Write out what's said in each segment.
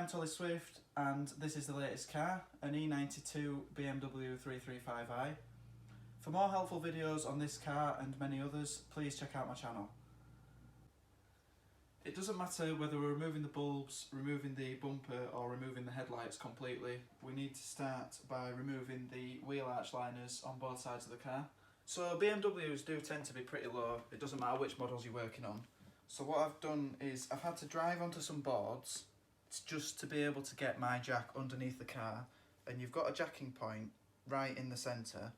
I'm Tolly Swift and this is the latest car, an E92 BMW 335i. For more helpful videos on this car and many others, please check out my channel. It doesn't matter whether we're removing the bulbs, removing the bumper or removing the headlights completely. We need to start by removing the wheel arch liners on both sides of the car. So BMWs do tend to be pretty low, it doesn't matter which models you're working on. So what I've done is I've had to drive onto some boards just to be able to get my jack underneath the car, and you've got a jacking point right in the centre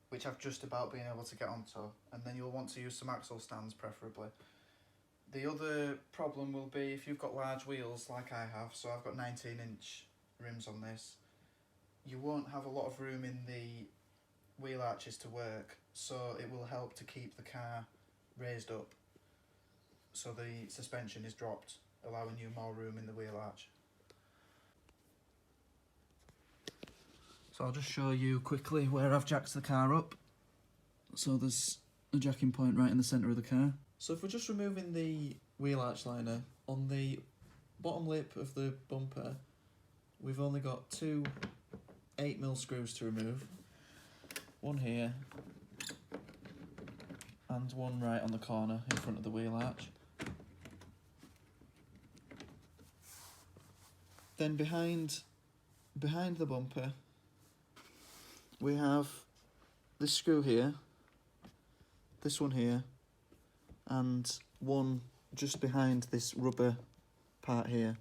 which I've just about been able to get onto, and then you'll want to use some axle stands preferably. The other problem will be if you've got large wheels like I have, so I've got 19-inch rims on this, you won't have a lot of room in the wheel arches to work, so it will help to keep the car raised up so the suspension is dropped, allowing you more room in the wheel arch. So I'll just show you quickly where I've jacked the car up. So there's a jacking point right in the centre of the car. So if we're just removing the wheel arch liner, on the bottom lip of the bumper we've only got two 8mm screws to remove. One here and one right on the corner in front of the wheel arch. Then behind the bumper we have this screw here, this one here, and one just behind this rubber part here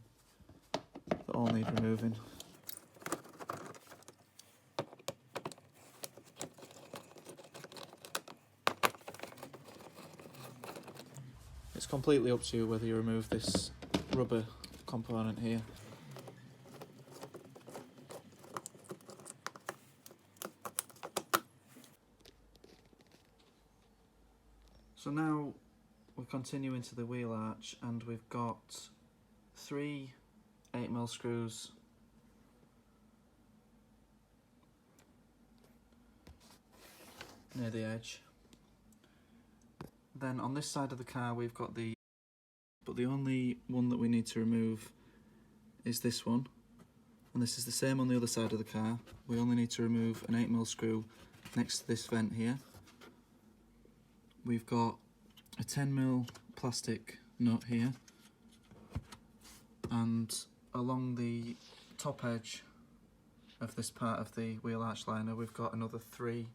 that all need removing. It's completely up to you whether you remove this rubber component here. So now we're continuing to the wheel arch, and we've got three 8mm screws near the edge. Then on this side of the car we've got the only one that we need to remove is this one, and this is the same on the other side of the car. We only need to remove an 8mm screw next to this vent here. We've got a 10mm plastic nut here, and along the top edge of this part of the wheel arch liner we've got another three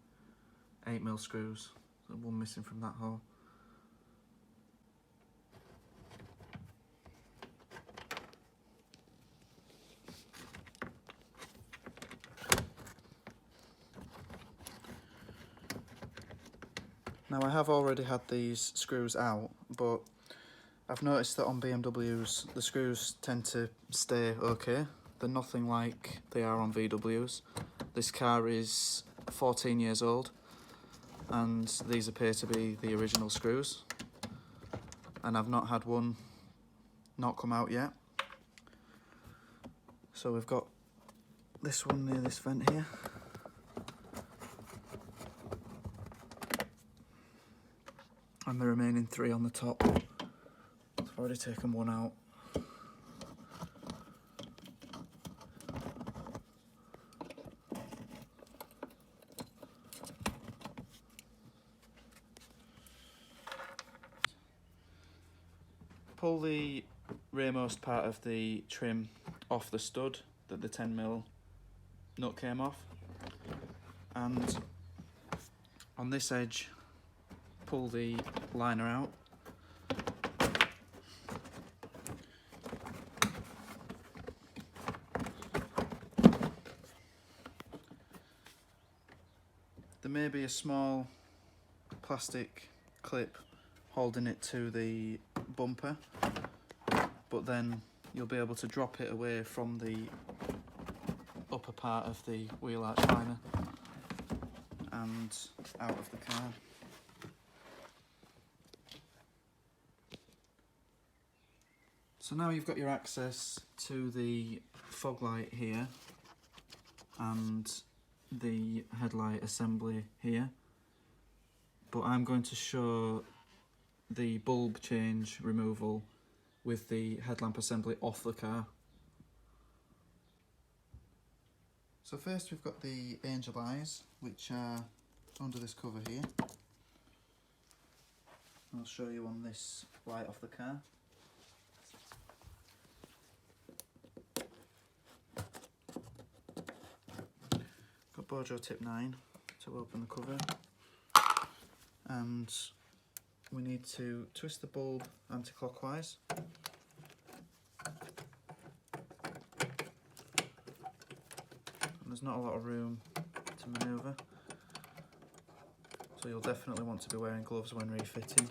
8mm screws, so one missing from that hole. Now I have already had these screws out, but I've noticed that on BMWs the screws tend to stay okay. They're nothing like they are on VWs. This car is 14 years old and these appear to be the original screws, and I've not had one not come out yet. So we've got this one near this vent here. And the remaining three on the top. I've already taken one out. Pull the rearmost part of the trim off the stud that the 10mm nut came off, and on this edge pull the liner out. There may be a small plastic clip holding it to the bumper, but then you'll be able to drop it away from the upper part of the wheel arch liner and out of the car. So now you've got your access to the fog light here and the headlight assembly here, but I'm going to show the bulb change removal with the headlamp assembly off the car. So first we've got the angel eyes, which are under this cover here. I'll show you on this light off the car. Got Bojo tip 9 to open the cover, and we need to twist the bulb anti-clockwise. There's not a lot of room to manoeuvre, so you'll definitely want to be wearing gloves when refitting.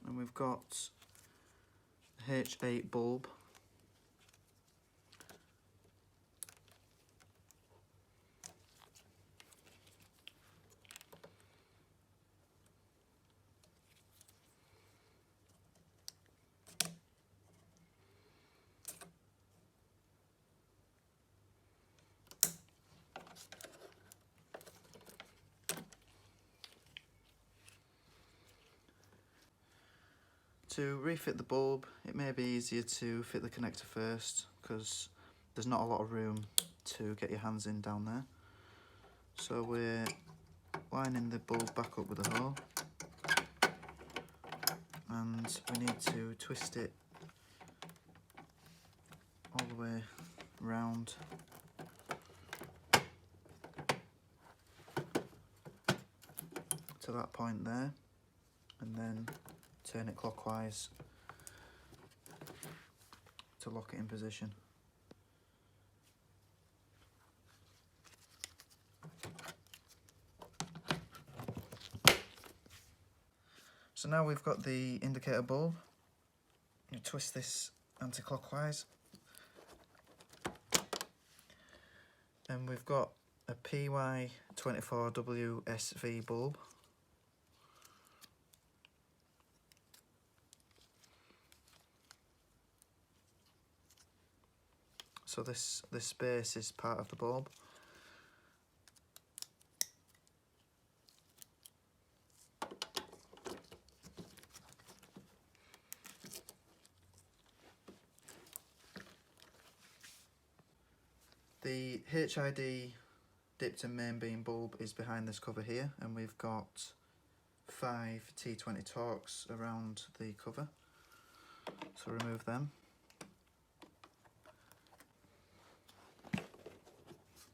And we've got a H8 bulb. To refit the bulb, it may be easier to fit the connector first because there's not a lot of room to get your hands in down there. So we're lining the bulb back up with a hole, and we need to twist it all the way round to that point there, and then turn it clockwise to lock it in position. So now we've got the indicator bulb. You twist this anti-clockwise, and we've got a PY24WSV bulb. So this space is part of the bulb. The HID dipped and main beam bulb is behind this cover here, and we've got 5 T20 Torx around the cover. So remove them.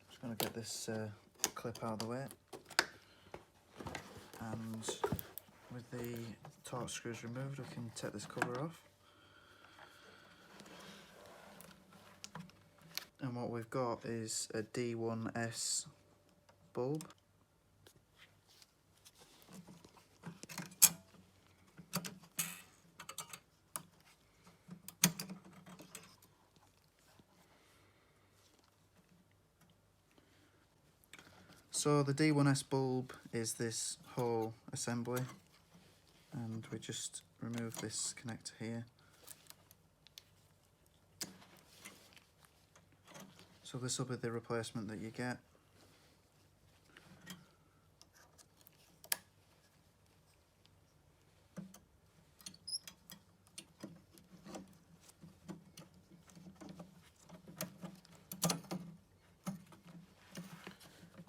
Just going to get this clip out of the way, and with the Torx screws removed, we can take this cover off. And what we've got is a D1S bulb. So the D1S bulb is this whole assembly, and we just remove this connector here. So this will be the replacement that you get.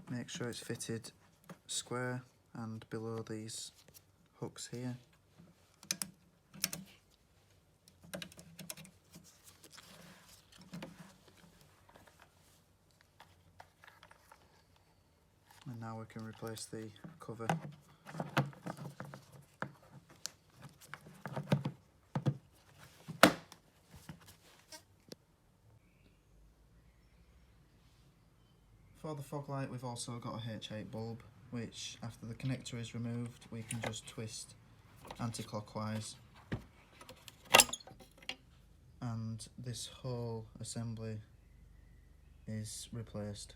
Make sure it's fitted square and below these hooks here. And now we can replace the cover. For the fog light, we've also got a H8 bulb, which after the connector is removed, we can just twist anti-clockwise, and this whole assembly is replaced.